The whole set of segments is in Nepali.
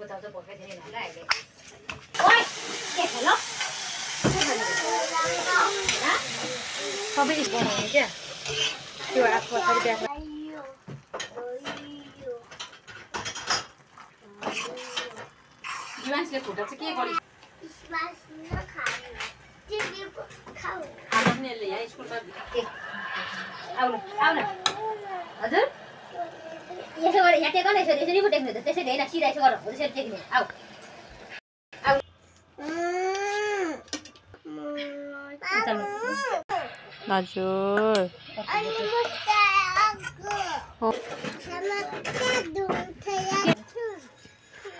बताउँछ भोकाइदिने होला अहिले ओइ के छ ल सबै बनाउने क्या त्यो आफू पछाडि ब्याग मान्छेले खुट्टा चाहिँ के गरि यहाँ स्कुलमा आउनु आउनु हजुर यसो गरेर यहाँ टेक न यसरी पो टेक्ने त त्यसरी होइन सिधा यसो गर हो त्यसरी टेक्ने आऊ हजुर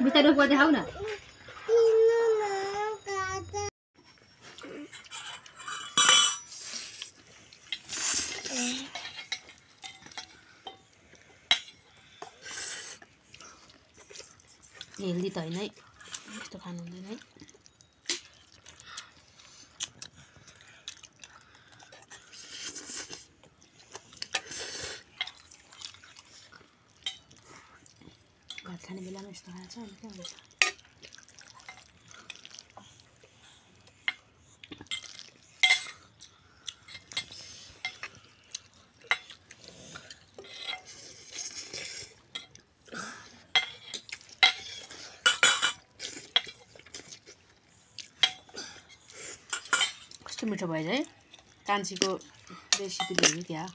बिस्तारै उपो देखाउ न हेल्दी त होइन है यस्तो खानु हुँदैन है भात खाने बेलामा यस्तो खान्छ अनि के हुन्छ कस्तो मिठो भयो है कान्छीको रेसिपीले हो क्या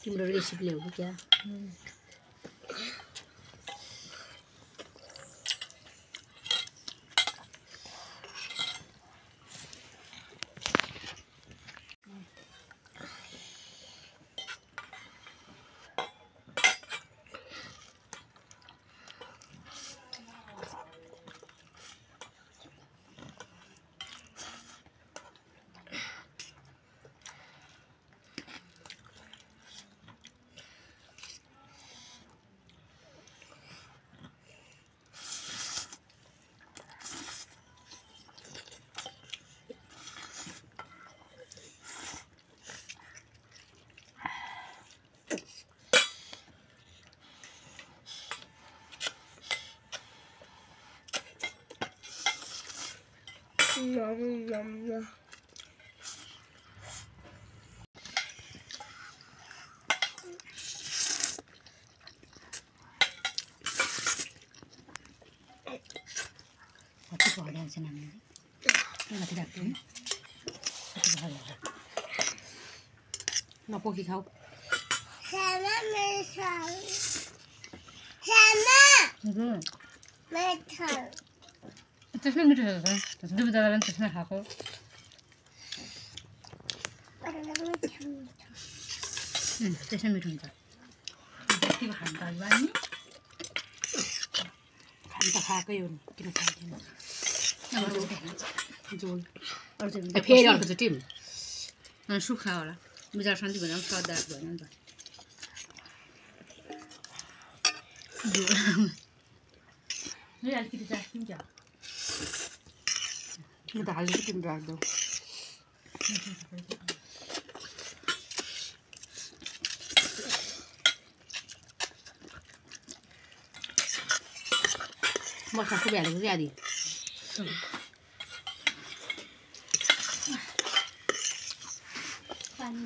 तिम्रो रेसिपीले हो क्या Yum. कति भइरहेको छ नानीले माथि राख्नु कति भइरहेको नपोखी खाऊ त्यसमै मिठो छ दुबी दादाले पनि त्यसमै खाएको त्यसमै मिठो हुन्छ के खानु त बानी खानु त खाएकै हो किन खाँदैन झोल फेरि अर्कोचोटि सुक्खा होला बिचार शान्ति भएन स्वाद आएको भएन नि त अलिकति राख्छौँ क्या म त हाल्छु तिमी राख्दौ मसला खुबै हालेको कि आदि पानी